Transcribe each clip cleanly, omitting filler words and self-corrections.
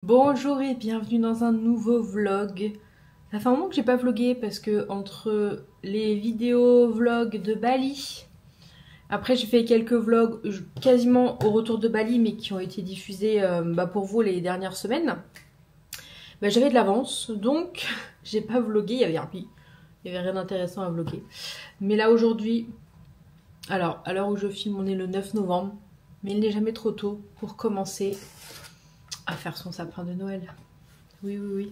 Bonjour et bienvenue dans un nouveau vlog. Ça fait un moment que j'ai pas vlogué parce que entre les vidéos vlogs de Bali, après j'ai fait quelques vlogs quasiment au retour de Bali mais qui ont été diffusés pour vous les dernières semaines. J'avais de l'avance donc j'ai pas vlogué, il y avait rien d'intéressant à vloguer. Mais là aujourd'hui, alors à l'heure où je filme on est le 9 novembre, mais il n'est jamais trop tôt pour commencer à faire son sapin de Noël. Oui,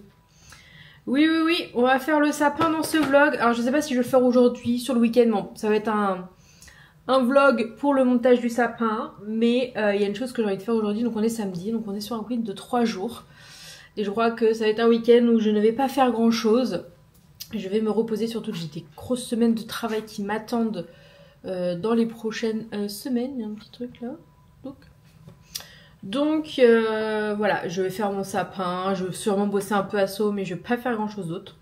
on va faire le sapin dans ce vlog. Alors je sais pas si je vais le faire aujourd'hui, sur le week-end, bon, ça va être un vlog pour le montage du sapin, mais il y a une chose que j'ai envie de faire aujourd'hui, donc on est samedi, donc on est sur un week-end de 3 jours. Et je crois que ça va être un week-end où je ne vais pas faire grand chose. Je vais me reposer, surtout que j'ai des grosses semaines de travail qui m'attendent dans les prochaines semaines. Il y a un petit truc là. Donc voilà, je vais faire mon sapin, je vais sûrement bosser un peu à saut, mais je vais pas faire grand chose d'autre.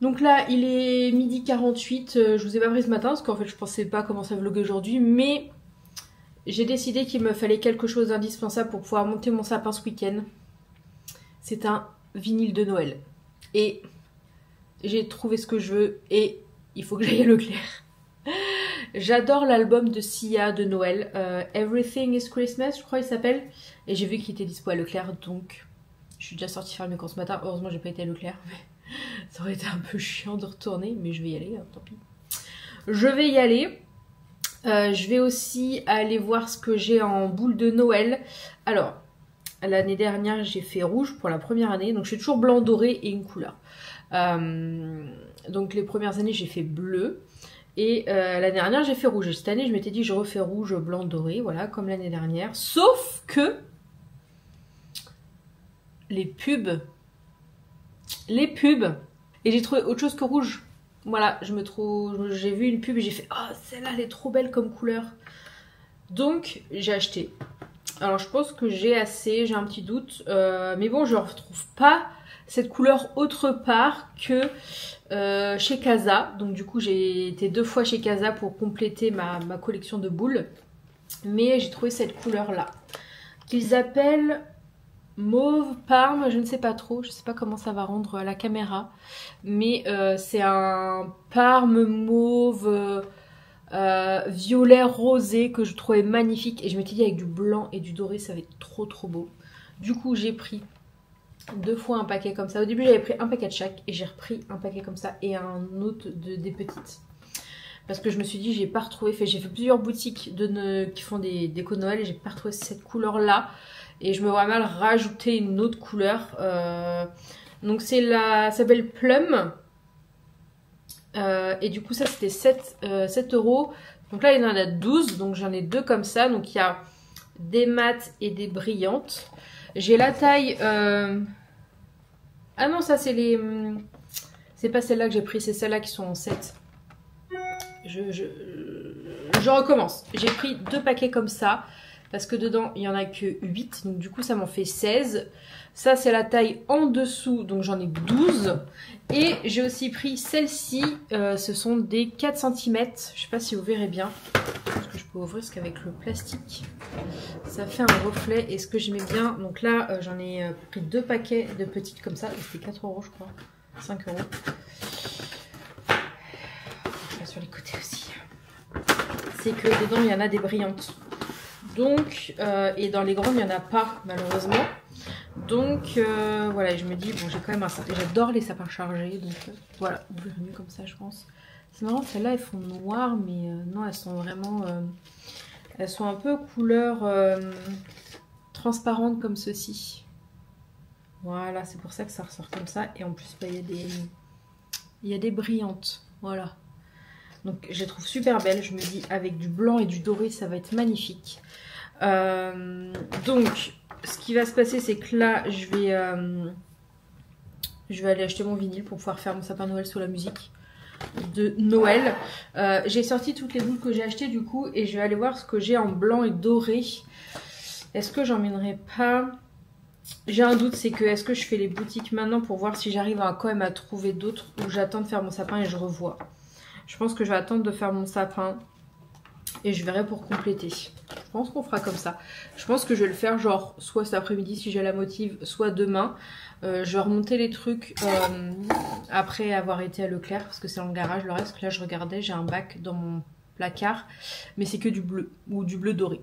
Donc là, il est 12h48, je vous ai pas pris ce matin parce qu'en fait je pensais pas commencer à vlogger aujourd'hui, mais j'ai décidé qu'il me fallait quelque chose d'indispensable pour pouvoir monter mon sapin ce week-end. C'est un vinyle de Noël. Et j'ai trouvé ce que je veux et il faut que j'aille à Leclerc. J'adore l'album de Sia de Noël, Everything is Christmas, je crois il s'appelle. Et j'ai vu qu'il était dispo à Leclerc, donc je suis déjà sortie faire mes courses ce matin. Heureusement j'ai pas été à Leclerc, mais ça aurait été un peu chiant de retourner, mais je vais y aller, hein, tant pis. Je vais y aller. Je vais aussi aller voir ce que j'ai en boule de Noël. Alors, l'année dernière j'ai fait rouge pour la première année, donc je fais toujours blanc doré et une couleur. Donc les premières années j'ai fait bleu. Et l'année dernière j'ai fait rouge. Et cette année je m'étais dit je refais rouge, blanc, doré, voilà, comme l'année dernière. Sauf que les pubs. Et j'ai trouvé autre chose que rouge. Voilà, j'ai vu une pub et j'ai fait oh celle-là elle est trop belle comme couleur. Donc j'ai acheté. Alors je pense que j'ai assez, j'ai un petit doute. Mais bon je ne retrouve pas cette couleur autre part que chez Casa. Donc du coup j'ai été 2 fois chez Casa pour compléter ma collection de boules. Mais j'ai trouvé cette couleur là qu'ils appellent mauve parme, je ne sais pas trop, je ne sais pas comment ça va rendre à la caméra, mais c'est un parme mauve violet rosé que je trouvais magnifique et je m'étais dit avec du blanc et du doré ça va être trop beau. Du coup j'ai pris 2 fois un paquet comme ça. Au début j'avais pris un paquet de chaque et j'ai repris un paquet comme ça et un autre des petites. Parce que je me suis dit j'ai pas retrouvé, j'ai fait plusieurs boutiques qui font des décos de Noël et j'ai pas retrouvé cette couleur là. Et je me vois mal rajouter une autre couleur. Donc ça s'appelle Plum. Et du coup ça c'était 7 €. Donc là il y en a 12, donc j'en ai 2 comme ça. Donc il y a des mates et des brillantes. J'ai la taille... Ah non, ça c'est les... C'est pas celle-là que j'ai pris, c'est celle-là qui sont en 7. Je recommence. J'ai pris 2 paquets comme ça. Parce que dedans, il n'y en a que 8. Donc du coup, ça m'en fait 16. Ça, c'est la taille en dessous. Donc j'en ai 12. Et j'ai aussi pris celle-ci. Ce sont des 4 cm. Je ne sais pas si vous verrez bien. Parce que je peux ouvrir parce qu'avec le plastique, ça fait un reflet. Et ce que j'aimais bien. Donc là, j'en ai pris 2 paquets de petites comme ça. C'était 4 € je crois. 5 €. Je vais sur les côtés aussi. C'est que dedans, il y en a des brillantes. Donc, et dans les grandes, il n'y en a pas, malheureusement. Donc, voilà, je me dis, bon, j'ai quand même un sapin. J'adore les sapins chargés, donc voilà, ouvrir mieux comme ça, je pense. C'est marrant, celles-là, elles font noir, mais non, elles sont vraiment... elles sont un peu couleur transparente comme ceci. Voilà, c'est pour ça que ça ressort comme ça. Et en plus, bah, il y a des brillantes, voilà. Donc je les trouve super belles, je me dis avec du blanc et du doré ça va être magnifique. Donc ce qui va se passer c'est que là je vais aller acheter mon vinyle pour pouvoir faire mon sapin de Noël sous la musique de Noël. J'ai sorti toutes les boules que j'ai achetées du coup et je vais aller voir ce que j'ai en blanc et doré. Est-ce que j'emmènerai pas... J'ai un doute, c'est que est-ce que je fais les boutiques maintenant pour voir si j'arrive quand même à trouver d'autres ou j'attends de faire mon sapin et je revois. Je pense que je vais attendre de faire mon sapin et je verrai pour compléter. je pense qu'on fera comme ça. Je pense que je vais le faire genre soit cet après-midi si j'ai la motive, soit demain. Je vais remonter les trucs après avoir été à Leclerc parce que c'est dans le garage. Le reste, là je regardais, j'ai un bac dans mon placard, mais c'est que du bleu ou du bleu doré.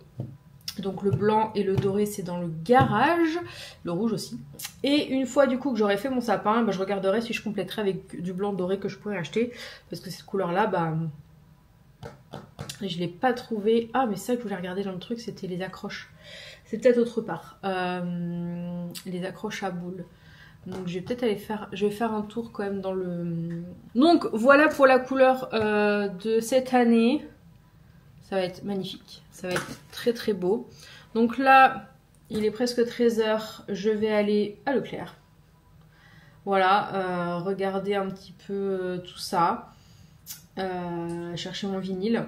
Donc le blanc et le doré c'est dans le garage, le rouge aussi. Et une fois du coup que j'aurai fait mon sapin, bah, je regarderai si je compléterai avec du blanc doré que je pourrais acheter. Parce que cette couleur là, bah, je l'ai pas trouvé. Ah mais ça que je voulais regarder dans le truc c'était les accroches. C'est peut-être autre part. Les accroches à boules. Donc je vais peut-être aller faire, je vais faire un tour quand même dans le... Donc voilà pour la couleur de cette année. Ça va être magnifique, ça va être très très beau. Donc là, il est presque 13 h, je vais aller à Leclerc. Voilà, regarder un petit peu tout ça. Chercher mon vinyle.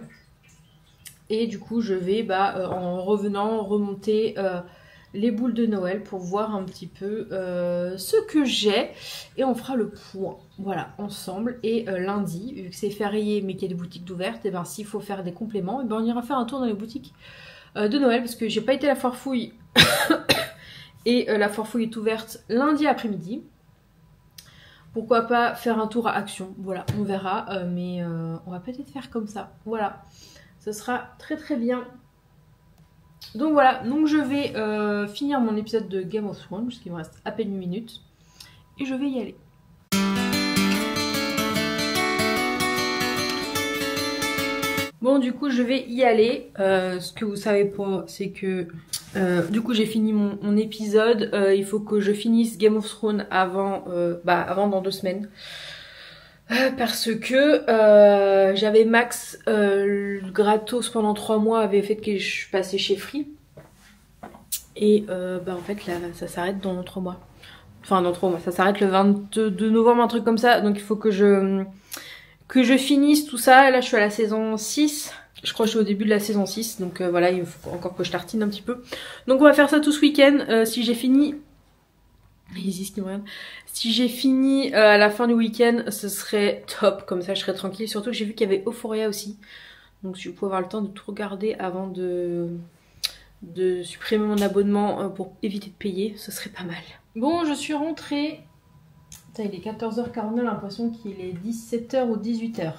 Et du coup, je vais en revenant remonter les boules de Noël pour voir un petit peu ce que j'ai. Et on fera le point, voilà, ensemble. Et lundi, vu que c'est férié mais qu'il y a des boutiques d'ouvertes, et ben s'il faut faire des compléments, et ben on ira faire un tour dans les boutiques de Noël. Parce que j'ai pas été à la foire fouille. Et la foire fouille est ouverte lundi après-midi. Pourquoi pas faire un tour à Action, voilà, on verra. Mais on va peut-être faire comme ça, voilà. Ce sera très très bien. Donc voilà, donc je vais finir mon épisode de Game of Thrones, puisqu'il me reste à peine une minute. Et je vais y aller. Bon, du coup, je vais y aller. Ce que vous savez pas, c'est que du coup, j'ai fini mon épisode. Il faut que je finisse Game of Thrones avant dans 2 semaines. Parce que j'avais Max gratos pendant 3 mois, avait fait que je passais chez Free. Et en fait là ça s'arrête dans 3 mois. Enfin dans 3 mois, ça s'arrête le 22 novembre, un truc comme ça. Donc il faut que je finisse tout ça. Là je suis à la saison 6. Je crois que je suis au début de la saison 6. Donc voilà, il faut encore que je tartine un petit peu. Donc on va faire ça tout ce week-end. Si j'ai fini... Si j'ai fini à la fin du week-end, ce serait top, comme ça je serais tranquille. Surtout que j'ai vu qu'il y avait Euphoria aussi. Donc si je pouvais avoir le temps de tout regarder avant de supprimer mon abonnement pour éviter de payer, ce serait pas mal. Bon, je suis rentrée. Putain, il est 14 h 49, j'ai l'impression qu'il est 17 h ou 18 h.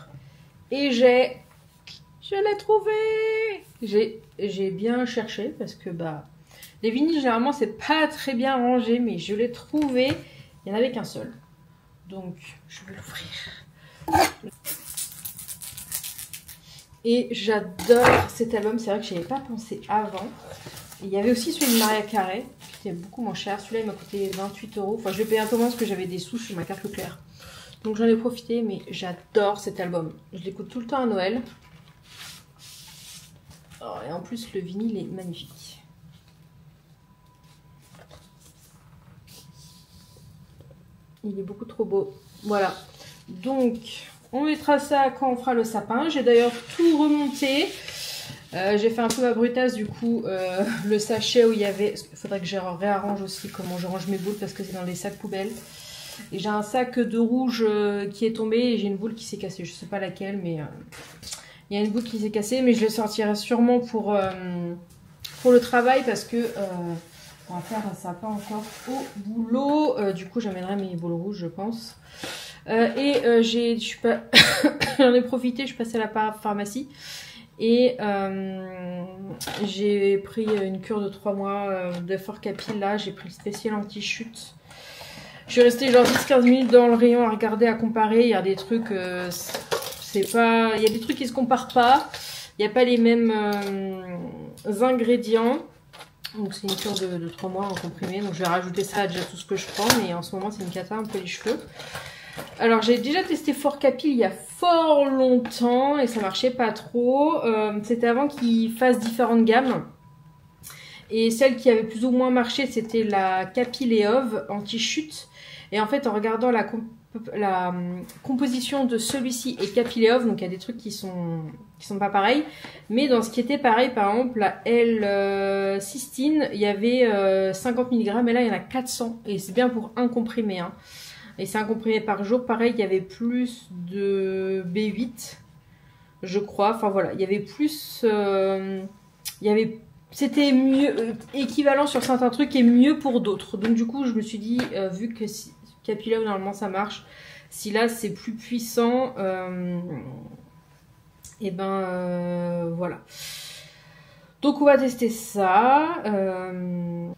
Et je l'ai trouvé. J'ai bien cherché parce que les vinyles, généralement, c'est pas très bien rangé, mais je l'ai trouvé. Il n'y en avait qu'un seul. Donc, je vais l'ouvrir. Et j'adore cet album. C'est vrai que je n'y avais pas pensé avant. Et il y avait aussi celui de Mariah Carey, qui était beaucoup moins cher. Celui-là, il m'a coûté 28 €. Enfin, je l'ai payé un peu moins parce que j'avais des sous sur ma carte Leclerc. Donc, j'en ai profité, mais j'adore cet album. Je l'écoute tout le temps à Noël. Oh, et en plus, le vinyle est magnifique. Il est beaucoup trop beau. Voilà. Donc, on mettra ça quand on fera le sapin. J'ai d'ailleurs tout remonté. J'ai fait un peu ma brutasse, du coup, le sachet où il y avait... Il faudrait que je réarrange aussi comment je range mes boules parce que c'est dans les sacs poubelles. Et j'ai un sac de rouge qui est tombé et j'ai une boule qui s'est cassée. Je sais pas laquelle, mais il y a une boule qui s'est cassée. Mais je le sortirai sûrement pour le travail parce que... on va faire un sapin encore au boulot. Du coup, j'amènerai mes boules rouges, je pense. J'en ai profité, je suis passée à la pharmacie. Et j'ai pris une cure de 3 mois de Forcapil. Là, j'ai pris le spécial anti-chute. Je suis restée genre 10-15 minutes dans le rayon à regarder, à comparer. Il y a des trucs, c'est pas... Il y a des trucs qui se comparent pas. Il n'y a pas les mêmes ingrédients. Donc c'est une cure de 3 mois en comprimé. Donc je vais rajouter ça à déjà tout ce que je prends. Mais en ce moment c'est une cata un peu les cheveux. Alors j'ai déjà testé Forcapil il y a fort longtemps. Et ça marchait pas trop. C'était avant qu'ils fassent différentes gammes. Et celle qui avait plus ou moins marché c'était la Capiléov anti-chute. Et en fait en regardant la composition de celui-ci et Capiléov. Donc il y a des trucs qui sont pas pareils. Mais dans ce qui était pareil, par exemple, la L-cystine, il y avait 50 mg et là il y en a 400. Et c'est bien pour un comprimé. Hein. Et c'est un comprimé par jour. Pareil, il y avait plus de B8, je crois. Enfin voilà, il y avait plus c'était mieux, équivalent sur certains trucs et mieux pour d'autres. Donc du coup je me suis dit, vu que Capilove normalement ça marche, si là c'est plus puissant, et ben voilà. Donc on va tester ça. Ça me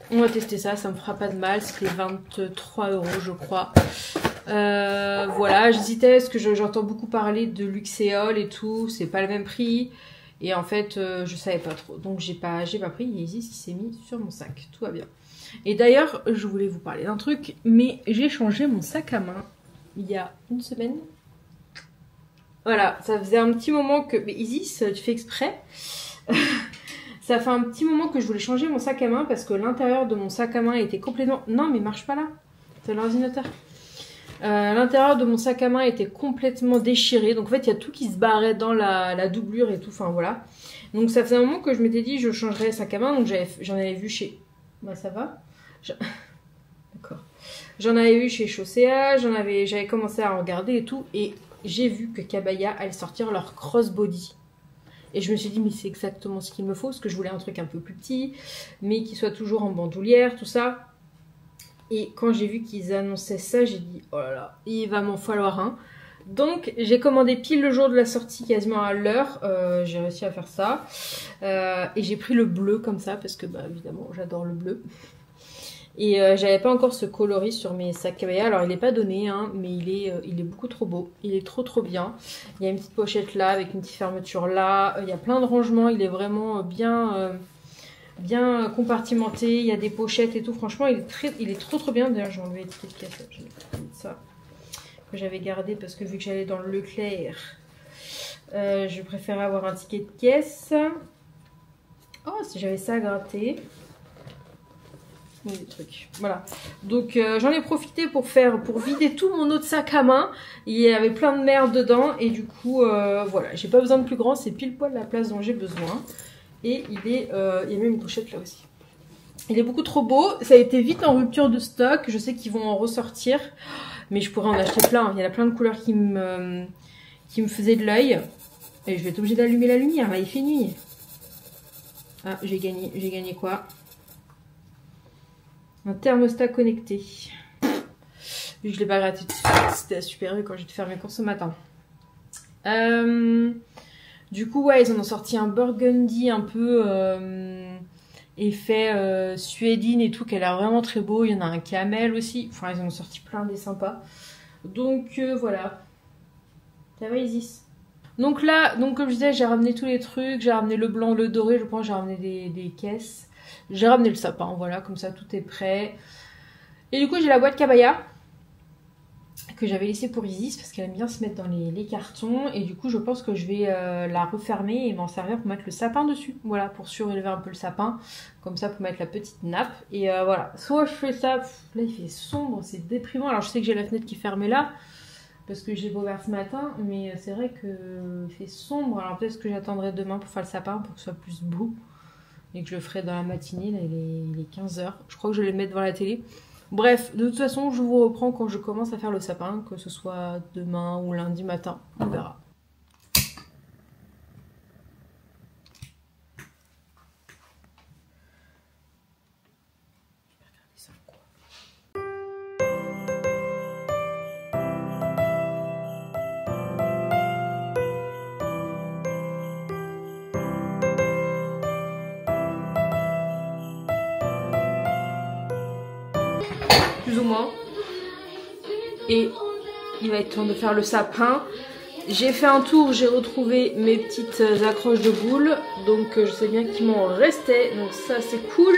fera pas de mal. C'était 23 € je crois. Voilà, j'hésitais parce que j'entends beaucoup parler de Luxéol et tout. C'est pas le même prix. Et en fait, je savais pas trop. Donc j'ai pas pris. Il y a Isis qui s'est mis sur mon sac. Tout va bien. Et d'ailleurs, je voulais vous parler d'un truc. Mais j'ai changé mon sac à main il y a une semaine. Voilà, ça faisait un petit moment que... Mais Isis, tu fais exprès. Ça fait un petit moment que je voulais changer mon sac à main parce que l'intérieur de mon sac à main était complètement... Non, mais marche pas là. C'est l'ordinateur. L'intérieur de mon sac à main était complètement déchiré. Donc en fait, il y a tout qui se barrait dans la doublure et tout. Enfin voilà. Donc ça faisait un moment que je m'étais dit je changerais le sac à main. Donc j'en avais vu chez... Bah ça va. D'accord. J'en avais vu chez Chaussea. J'avais commencé à regarder et tout. Et j'ai vu que Kabaya allait sortir leur crossbody. Et je me suis dit, mais c'est exactement ce qu'il me faut, parce que je voulais un truc un peu plus petit, mais qui soit toujours en bandoulière, tout ça. Et quand j'ai vu qu'ils annonçaient ça, j'ai dit, oh là là, il va m'en falloir un. Donc, j'ai commandé pile le jour de la sortie, quasiment à l'heure. J'ai réussi à faire ça. Et j'ai pris le bleu comme ça, parce que, bah, évidemment, j'adore le bleu. Et j'avais pas encore ce coloris sur mes sacs Kabaya. Alors il n'est pas donné, hein, mais il est beaucoup trop beau. Il est trop bien. Il y a une petite pochette là avec une petite fermeture là. Il y a plein de rangements. Il est vraiment bien compartimenté. Il y a des pochettes et tout. Franchement, il est trop bien. D'ailleurs, j'ai enlevé l'étiquette de caisse. J'ai mis ça que j'avais gardé parce que vu que j'allais dans le Leclerc, je préférais avoir un ticket de caisse. Oh, si j'avais ça à gratter. Des trucs, voilà. Donc j'en ai profité pour vider tout mon autre sac à main. Il y avait plein de merde dedans et du coup voilà, j'ai pas besoin de plus grand, c'est pile poil la place dont j'ai besoin. Et il y a même une pochette là aussi. Il est beaucoup trop beau, ça a été vite en rupture de stock. Je sais qu'ils vont en ressortir, mais je pourrais en acheter plein. Il y en a plein de couleurs qui me faisaient de l'œil. Et je vais être obligée d'allumer la lumière, là il fait nuit. Ah, j'ai gagné quoi? Un thermostat connecté. Vu que je l'ai pas gratté tout de suite, c'était à Super U quand j'ai dû faire mes courses ce matin. Du coup, ouais, ils en ont sorti un burgundy un peu effet suédine et tout, qui a l'air vraiment très beau. Il y en a un camel aussi. Enfin, ils en ont sorti plein des sympas. Donc voilà. Ça va, Isis? Donc là, comme je disais, j'ai ramené tous les trucs. J'ai ramené le blanc, le doré. Je pense j'ai ramené des caisses. J'ai ramené le sapin, voilà, comme ça tout est prêt. Et du coup, j'ai la boîte Kabaya que j'avais laissée pour Isis parce qu'elle aime bien se mettre dans les cartons. Et du coup, je pense que je vais la refermer et m'en servir pour mettre le sapin dessus. Voilà, pour surélever un peu le sapin. Comme ça, pour mettre la petite nappe. Et voilà, soit je fais ça. Là, il fait sombre, c'est déprimant. Alors, je sais que j'ai la fenêtre qui est fermée là parce que j'ai ouvert ce matin. Mais c'est vrai qu'il fait sombre. Alors, peut-être que j'attendrai demain pour faire le sapin pour que ce soit plus beau. Et que je le ferai dans la matinée, là il est 15 h. Je crois que je vais le mettre devant la télé. Bref, de toute façon, je vous reprends quand je commence à faire le sapin, que ce soit demain ou lundi matin, on verra. Plus ou moins. Et il va être temps de faire le sapin. J'ai fait un tour, j'ai retrouvé mes petites accroches de boules. Donc je sais bien qu'il m'en restait. Donc ça c'est cool.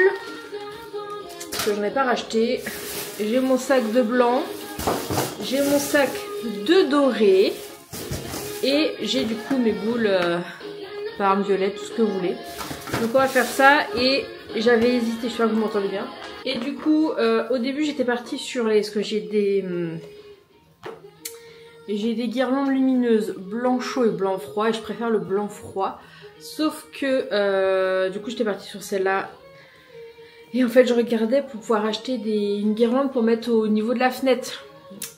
Parce que je n'en ai pas racheté. J'ai mon sac de blanc. J'ai mon sac de doré. Et j'ai du coup mes boules par violette, tout ce que vous voulez. Donc on va faire ça. Et j'avais hésité, je sais pas que vous m'entendez bien. Et du coup, au début j'étais partie sur les... Parce que j'ai des guirlandes lumineuses blanc chaud et blanc froid. Et je préfère le blanc froid. Sauf que du coup j'étais partie sur celle-là. Et en fait je regardais pour pouvoir acheter une guirlande pour mettre au niveau de la fenêtre.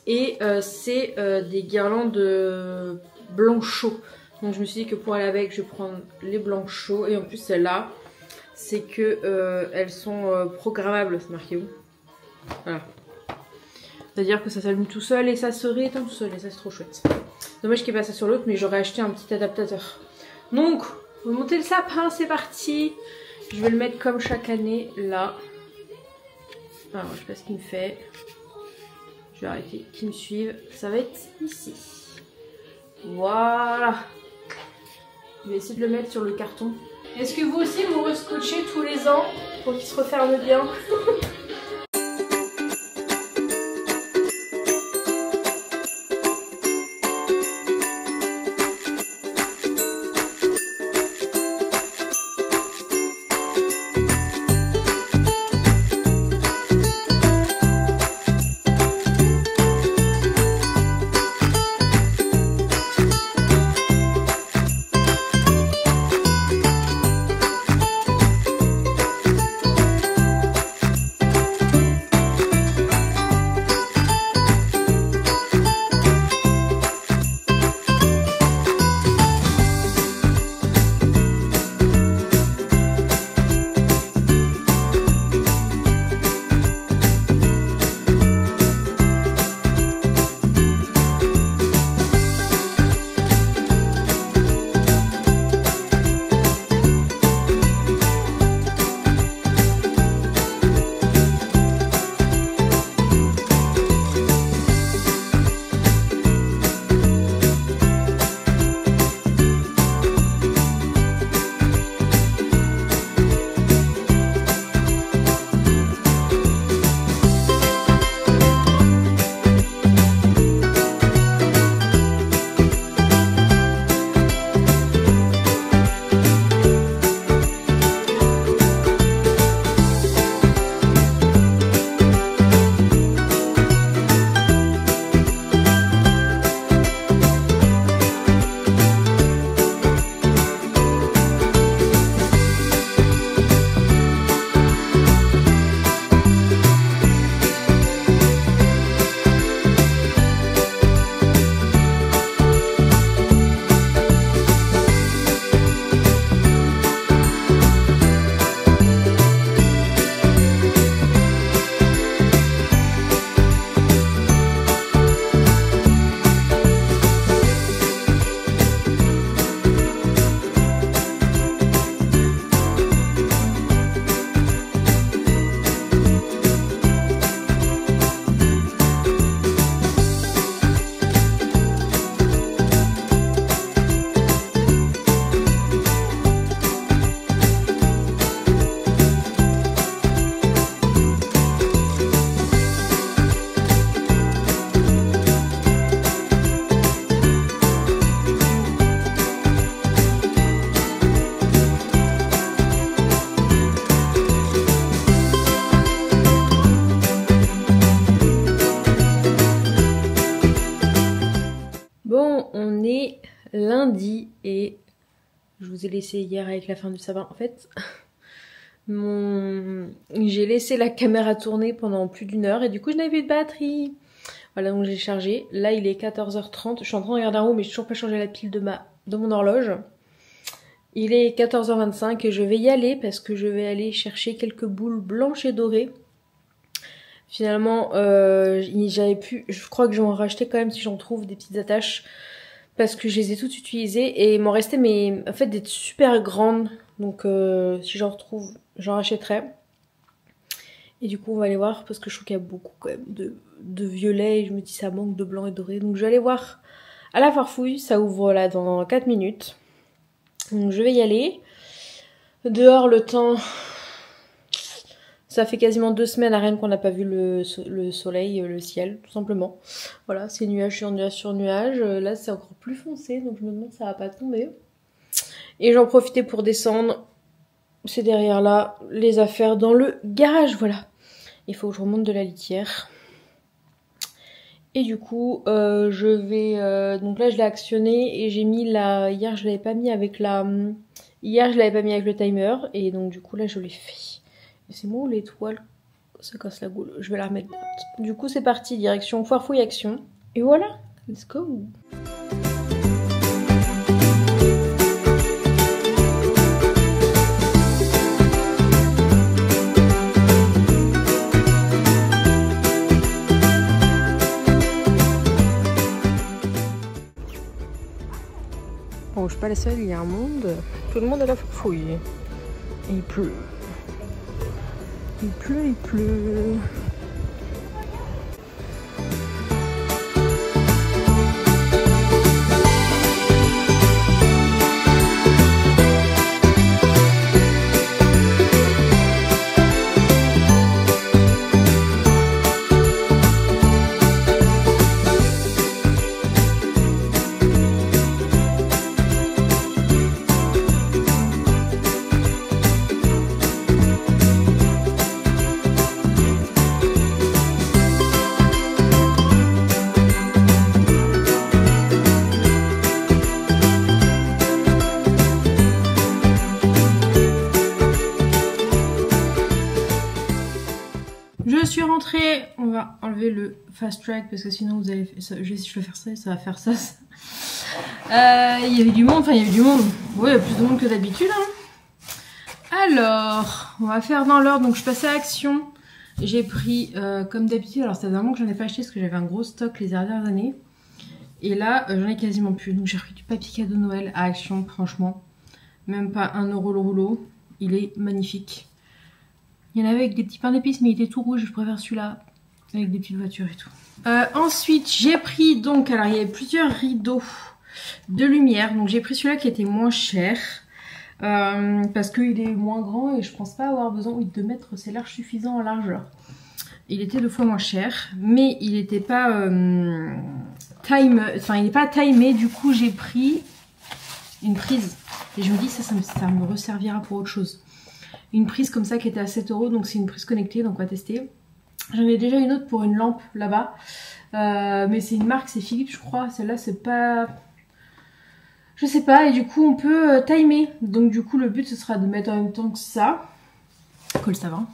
Et c'est des guirlandes blanc chaud. Donc je me suis dit que pour aller avec je vais prendre les blancs chauds. Et en plus celle-là, c'est que elles sont programmables, c'est marqué où? Voilà. C'est-à-dire que ça s'allume tout seul et ça se rééteint tout seul et ça c'est trop chouette. Dommage qu'il n'y ait pas ça sur l'autre, mais j'aurais acheté un petit adaptateur. Donc, on va monter le sapin, c'est parti. Je vais le mettre comme chaque année, là. Alors, je sais pas ce qu'il me fait. Je vais arrêter qu'il me suive. Ça va être ici. Voilà. Je vais essayer de le mettre sur le carton. Est-ce que vous aussi vous rescotchez tous les ans pour qu'il se referme bien? Lundi et je vous ai laissé hier avec la fin du sapin. En fait, j'ai laissé la caméra tourner pendant plus d'1 heure et du coup je n'avais plus de batterie. Voilà, donc j'ai chargé. Là il est 14h30. Je suis en train de regarder en haut mais j'ai toujours pas changé la pile de mon horloge. Il est 14h25 et je vais y aller parce que je vais aller chercher quelques boules blanches et dorées. Finalement, je crois que je vais en racheter quand même si j'en trouve des petites attaches. Parce que je les ai toutes utilisées et il m'en restait mais en fait des super grandes. Donc si j'en retrouve, j'en rachèterai. Et du coup on va aller voir parce que je trouve qu'il y a beaucoup quand même de violet et je me dis ça manque de blanc et doré. Donc je vais aller voir à la Farfouille, ça ouvre là dans 4 minutes. Donc je vais y aller. Dehors le temps, ça fait quasiment 2 semaines à Rennes qu'on n'a pas vu le soleil, le ciel, tout simplement. Voilà, c'est nuage sur nuage sur nuage. Là c'est encore plus foncé donc je me demande si ça va pas tomber. Et j'en profitais pour descendre. C'est derrière là, les affaires dans le garage, voilà. Il faut que je remonte de la litière. Et du coup, je vais... donc là, je l'ai actionné et j'ai mis la... Hier, je l'avais pas mis avec la... Hier, je l'avais pas mis avec le timer. Et donc, du coup, là, je l'ai fait. Et c'est moi où l'étoile se casse la goule. Je vais la remettre. Du coup, c'est parti. Direction Farfouille Action. Et voilà. Let's go. je suis pas la seule, il y a un monde. Tout le monde a la farfouille. Et il pleut. Il pleut, il pleut. Je suis rentrée, on va enlever le fast track parce que sinon vous allez, si je vais faire ça, ça va faire ça. Il y avait du monde, enfin il y avait du monde, ouais il y a plus de monde que d'habitude. Hein. Alors, on va faire dans l'ordre, donc je suis passée à Action. J'ai pris comme d'habitude, alors c'est vraiment que j'en ai pas acheté parce que j'avais un gros stock les dernières années. Et là j'en ai quasiment plus, donc j'ai pris du papier cadeau Noël à Action, franchement. Même pas 1 € le rouleau, il est magnifique. Il y en avait avec des petits pains d'épices, mais il était tout rouge. Je préfère celui-là, avec des petites voitures et tout. Ensuite, j'ai pris donc... Alors, il y avait plusieurs rideaux de lumière. Donc, j'ai pris celui-là qui était moins cher. Parce qu'il est moins grand et je pense pas avoir besoin... Oui, 2 mètres, c'est large suffisant en largeur. Il était 2 fois moins cher. Mais il n'était pas... Enfin, il n'est pas timé. Du coup, j'ai pris une prise. Et je me dis, ça me resservira pour autre chose. Une prise comme ça qui était à 7 €, donc c'est une prise connectée, donc on va tester. J'en ai déjà une autre pour une lampe là-bas, mais c'est une marque, c'est Philips je crois, celle-là c'est pas... Je sais pas, et du coup on peut timer, donc du coup le but ce sera de mettre en même temps que ça, colle ça va.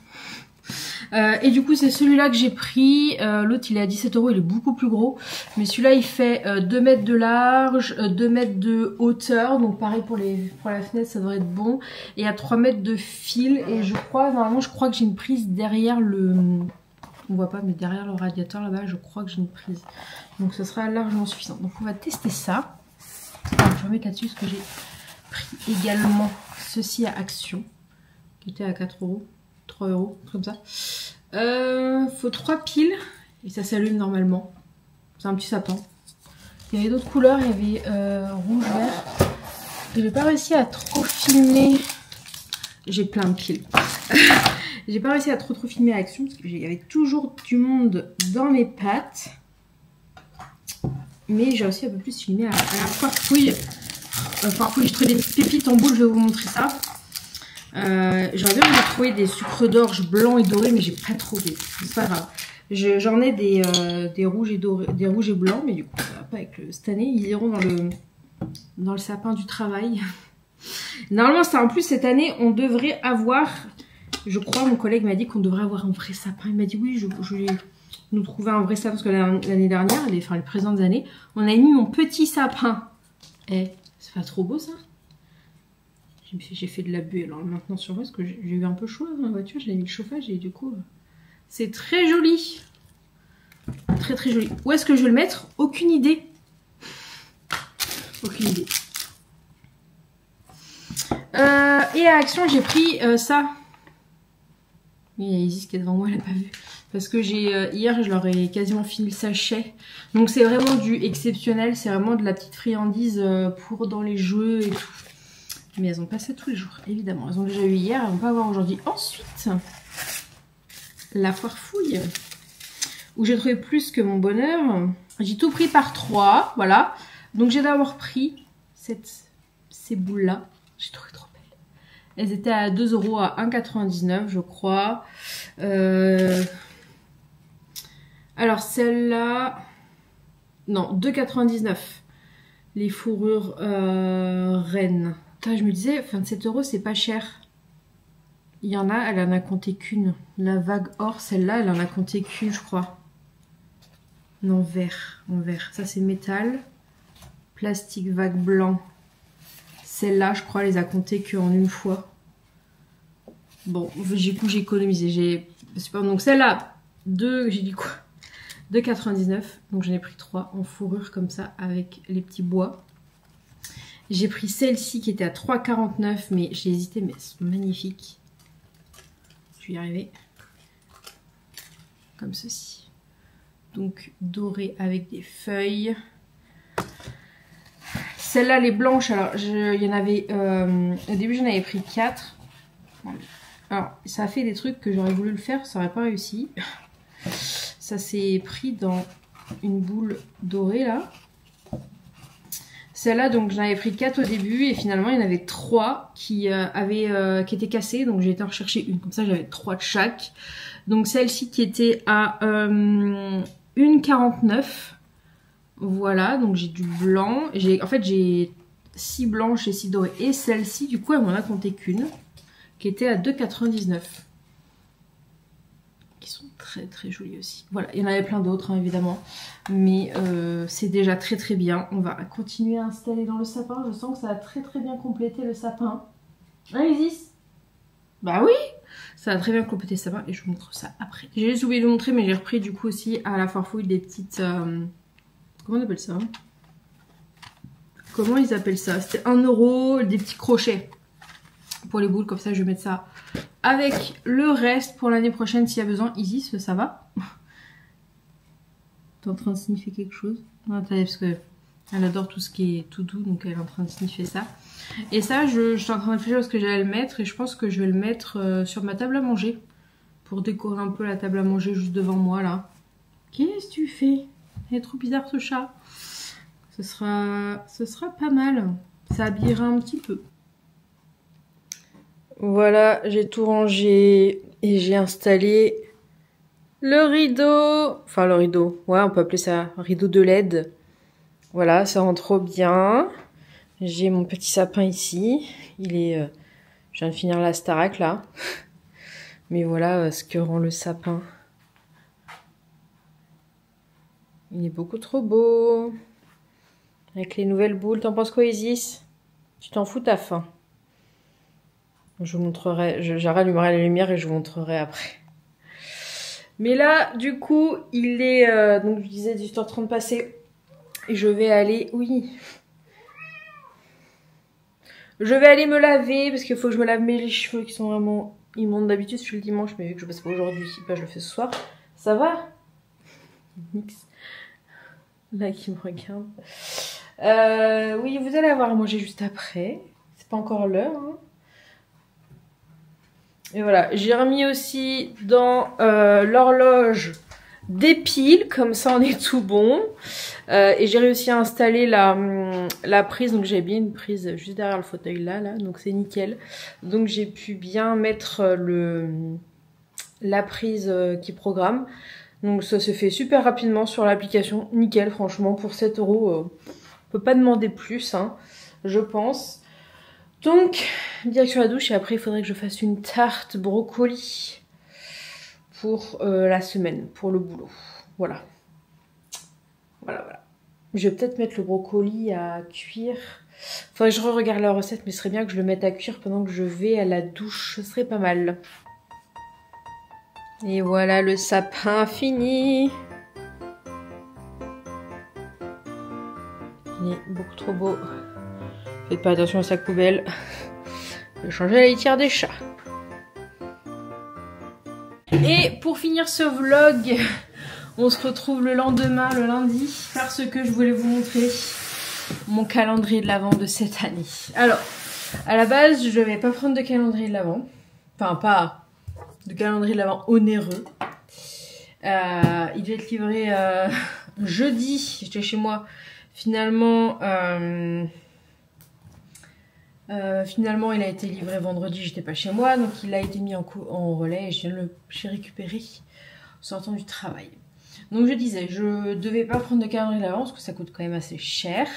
Et du coup c'est celui-là que j'ai pris, l'autre il est à 17 €, il est beaucoup plus gros, mais celui-là il fait 2 mètres de large, 2 mètres de hauteur, donc pareil pour la fenêtre ça devrait être bon, et à 3 mètres de fil, et je crois, normalement je crois que j'ai une prise derrière le... On voit pas, mais derrière le radiateur là-bas je crois que j'ai une prise, donc ce sera largement suffisant. Donc on va tester ça. Alors, je vais remettre là-dessus parce que j'ai pris également ceci à Action, qui était à 4 €. 3 €, comme ça. Faut 3 piles et ça s'allume normalement. C'est un petit sapin. Il y avait d'autres couleurs, il y avait rouge, vert. J'ai pas réussi à trop filmer. J'ai plein de piles. J'ai pas réussi à trop filmer à Action parce qu'il y avait toujours du monde dans mes pattes. Mais j'ai aussi un peu plus filmé à la Farfouille. Farfouille, j'ai trouvé des pépites en boule, je vais vous montrer ça. J'aurais bien voulu trouver des sucres d'orge blancs et dorés, mais j'ai pas trouvé. C'est pas grave. J'en ai des rouges et dorés, des rouges et blancs, mais du coup ça va pas avec cette année. Ils iront dans le sapin du travail. Normalement, ça en plus cette année, on devrait avoir. Je crois, mon collègue m'a dit qu'on devrait avoir un vrai sapin. Il m'a dit oui, je vais nous trouver un vrai sapin parce que l'année dernière, les précédentes années, on a mis mon petit sapin. Eh, c'est pas trop beau ça? J'ai fait de l'abus alors maintenant sur moi parce que j'ai eu un peu chaud dans la voiture, j'ai mis le chauffage et du coup c'est très joli. Très très joli. Où est-ce que je vais le mettre? Aucune idée. Aucune idée. Et à Action j'ai pris ça. Il y a Isis qui est devant moi, elle n'a pas vu. Parce que hier je leur ai quasiment fini le sachet. Donc c'est vraiment du exceptionnel, c'est vraiment de la petite friandise pour dans les jeux et tout. Mais elles ont pas ça tous les jours, évidemment. Elles ont déjà eu hier, elles vont pas avoir aujourd'hui. Ensuite, la Farfouille, où j'ai trouvé plus que mon bonheur. J'ai tout pris par 3, voilà. Donc j'ai d'abord pris ces boules-là. J'ai trouvé trop belles. Elles étaient à 2 € à 1,99 je crois. Alors celle-là, non, 2,99. Les fourrures reines. Je me disais, 27 € c'est pas cher. Il y en a, elle en a compté qu'une. La vague or, celle-là, elle en a compté qu'une, je crois. Non, vert, en vert. Ça, c'est métal. Plastique vague blanc. Celle-là, je crois, elle les a comptées qu'en une fois. Bon, du coup, j'ai économisé. Donc celle-là, j'ai dit quoi? 2,99. Donc j'en ai pris 3 en fourrure comme ça, avec les petits bois. J'ai pris celle-ci qui était à 3,49 mais j'ai hésité, mais elles sont magnifiques. Je vais y arriver. Comme ceci. Donc doré avec des feuilles. Celle-là, les blanches, alors il y en avait... au début, j'en avais pris 4. Alors, ça a fait des trucs que j'aurais voulu le faire, ça n'aurait pas réussi. Ça s'est pris dans une boule dorée, là. Celle-là, donc, j'en avais pris 4 au début, et finalement, il y en avait 3 qui étaient cassées, donc j'ai été en rechercher une. Comme ça, j'avais 3 de chaque. Donc, celle-ci qui était à 1,49. Voilà, donc j'ai du blanc. En fait, j'ai 6 blanches et 6 dorées. Et celle-ci, du coup, elle m'en a compté qu'une, qui était à 2,99. Qui sont très très jolies aussi. Voilà, il y en avait plein d'autres, hein, évidemment. Mais c'est déjà très très bien. On va continuer à installer dans le sapin. Je sens que ça a très très bien complété le sapin. Hein, Isis? Bah oui! Ça a très bien complété le sapin et je vous montre ça après. J'ai juste oublié de vous montrer, mais j'ai repris du coup aussi à la Farfouille des petites... comment on appelle ça? Comment ils appellent ça? C'était 1 €, des petits crochets pour les boules. Comme ça, je vais mettre ça avec le reste pour l'année prochaine s'il y a besoin. Isis, ça va? T'es en train de sniffer quelque chose? Non, attendez, parce que elle adore tout ce qui est tout doux, donc elle est en train de sniffer ça. Et ça, je suis en train de réfléchir à ce que j'allais le mettre, et je pense que je vais le mettre sur ma table à manger pour décorer un peu la table à manger juste devant moi là. Qu'est-ce que tu fais? Il est trop bizarre ce chat. Ce sera pas mal. Ça habillera un petit peu. Voilà, j'ai tout rangé et j'ai installé le rideau. Enfin, le rideau. Ouais, on peut appeler ça un rideau de LED. Voilà, ça rend trop bien. J'ai mon petit sapin ici. Il est... je viens de finir la Starac là. Mais voilà ce que rend le sapin. Il est beaucoup trop beau. Avec les nouvelles boules. T'en penses quoi, Isis? Tu t'en fous, ta faim? Je vous montrerai. J'allumerai la lumière et je vous montrerai après. Mais là, du coup, il est... donc, je disais 18h30 passé. Et je vais aller... Oui. Je vais aller me laver parce qu'il faut que je me lave mes cheveux qui sont vraiment immondes. D'habitude, je suis le dimanche, mais vu que je passe pas aujourd'hui, bah, je le fais ce soir. Ça va? Nix. Là, qui me regarde. Oui, vous allez avoir à manger juste après. C'est pas encore l'heure. Hein. Et voilà, j'ai remis aussi dans l'horloge des piles, comme ça on est tout bon. Et j'ai réussi à installer la prise, donc j'ai bien une prise juste derrière le fauteuil là, donc c'est nickel. Donc j'ai pu bien mettre la prise qui programme. Donc ça se fait super rapidement sur l'application, nickel franchement, pour 7 €, on peut pas demander plus, hein, je pense. Donc, direction la douche et après il faudrait que je fasse une tarte brocoli pour la semaine, pour le boulot. Voilà. Voilà. Je vais peut-être mettre le brocoli à cuire. Faudrait que je re-regarde la recette, mais ce serait bien que je le mette à cuire pendant que je vais à la douche. Ce serait pas mal. Et voilà le sapin fini. Il est beaucoup trop beau. Faites pas attention au sac poubelle. Je vais changer la litière des chats. Et pour finir ce vlog, on se retrouve le lendemain, le lundi, parce que je voulais vous montrer mon calendrier de l'Avent de cette année. Alors, à la base, je ne vais pas prendre de calendrier de l'Avent. Enfin, pas de calendrier de l'Avent onéreux. Il devait être livré jeudi. J'étais chez moi. Finalement, finalement, il a été livré vendredi. J'étais pas chez moi. Donc, il a été mis en relais et j'ai récupéré en sortant du travail. Donc, je disais, je devais pas prendre de calendrier de l'Avent parce que ça coûte quand même assez cher.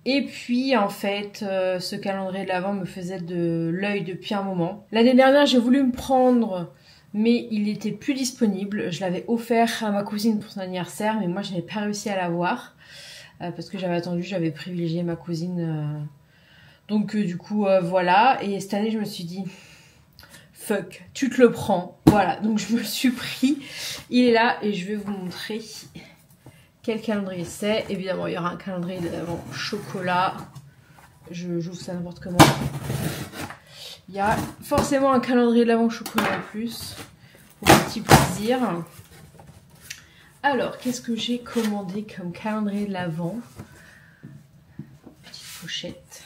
Et puis en fait, ce calendrier de l'Avent me faisait de l'œil depuis un moment. L'année dernière, j'ai voulu me prendre, mais il n'était plus disponible. Je l'avais offert à ma cousine pour son anniversaire, mais moi je n'avais pas réussi à l'avoir parce que j'avais attendu, j'avais privilégié ma cousine. Donc du coup, voilà. Et cette année, je me suis dit, fuck, tu te le prends. Voilà, donc je me le suis pris. Il est là et je vais vous montrer quel calendrier c'est. Évidemment, il y aura un calendrier de l'Avent chocolat. J'ouvre ça n'importe comment. Il y a forcément un calendrier de l'Avent chocolat en plus. Pour un petit plaisir. Alors, qu'est-ce que j'ai commandé comme calendrier de l'Avent? Petite pochette.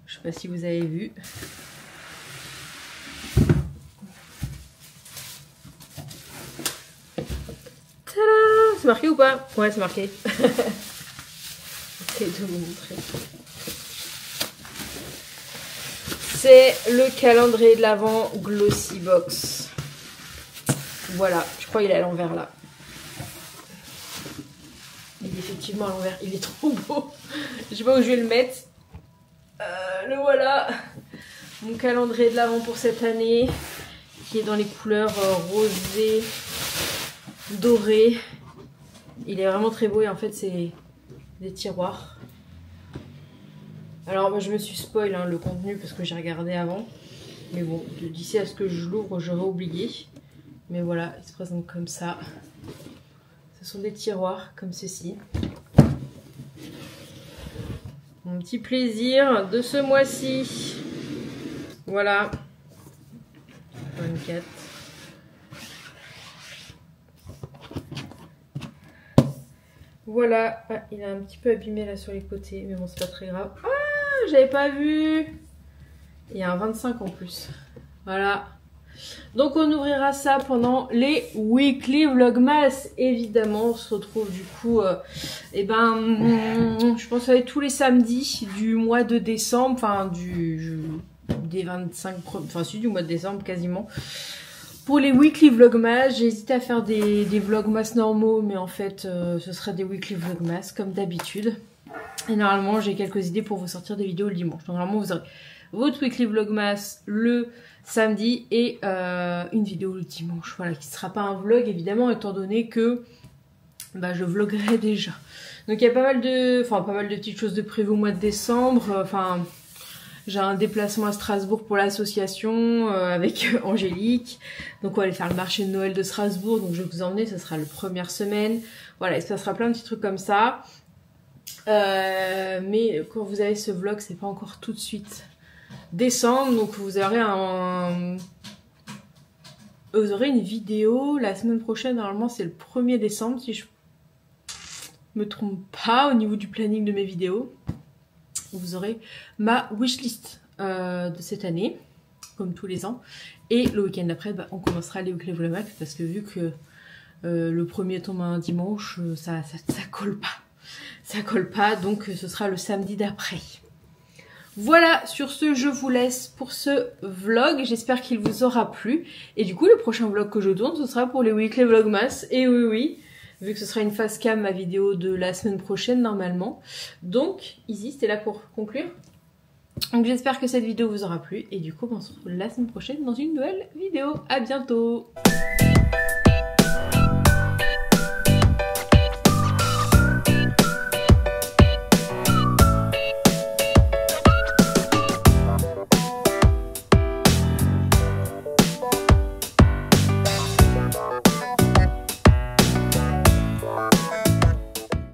Je sais pas si vous avez vu. Tada! C'est marqué ou pas? Ouais, c'est marqué. J'essaie de vous montrer. C'est le calendrier de l'Avent Glossy Box. Voilà, je crois qu'il est à l'envers là. Il est effectivement à l'envers, il est trop beau. Je sais pas où je vais le mettre. Le voilà. Mon calendrier de l'Avent pour cette année. Qui est dans les couleurs rosé, doré. Il est vraiment très beau et en fait c'est des tiroirs. Alors moi je me suis spoil le contenu parce que j'ai regardé avant. Mais bon, d'ici à ce que je l'ouvre, j'aurais oublié. Mais voilà, il se présente comme ça. Ce sont des tiroirs comme ceci. Mon petit plaisir de ce mois-ci. Voilà. 24. Voilà. Ah, il est un petit peu abîmé là sur les côtés. Mais bon, c'est pas très grave. Ah, j'avais pas vu. Il y a un 25 en plus. Voilà. Donc on ouvrira ça pendant les weekly vlogmas. Évidemment, on se retrouve du coup, je pense que ça va être tous les samedis du mois de décembre, enfin des 25, enfin du mois de décembre quasiment. Pour les weekly vlogmas, j'ai hésité à faire des vlogmas normaux, mais en fait ce sera des weekly vlogmas comme d'habitude. Et normalement j'ai quelques idées pour vous sortir des vidéos le dimanche. Donc normalement vous aurez votre weekly vlogmas le samedi et une vidéo le dimanche, voilà, qui ne sera pas un vlog évidemment étant donné que je vloguerai déjà. Donc il y a pas mal de petites choses de prévues au mois de décembre. J'ai un déplacement à Strasbourg pour l'association avec Angélique. Donc on va aller faire le marché de Noël de Strasbourg, donc je vais vous emmener, ce sera la première semaine. Voilà, et ça sera plein de petits trucs comme ça. Mais quand vous avez ce vlog, c'est pas encore tout de suite décembre, donc vous aurez une vidéo la semaine prochaine. Normalement c'est le 1er décembre si je me trompe pas au niveau du planning de mes vidéos. Vous aurez ma wishlist de cette année comme tous les ans, et le week-end d'après on commencera les weekly vlogs parce que vu que le premier tombe un dimanche, ça colle pas, donc ce sera le samedi d'après. Voilà, sur ce, je vous laisse pour ce vlog. J'espère qu'il vous aura plu. Et du coup, le prochain vlog que je tourne, ce sera pour les weekly vlogmas. Et oui, vu que ce sera une face cam, ma vidéo de la semaine prochaine, normalement. Donc, Izzy, c'était là pour conclure. Donc, j'espère que cette vidéo vous aura plu. Et du coup, on se retrouve la semaine prochaine dans une nouvelle vidéo. À bientôt!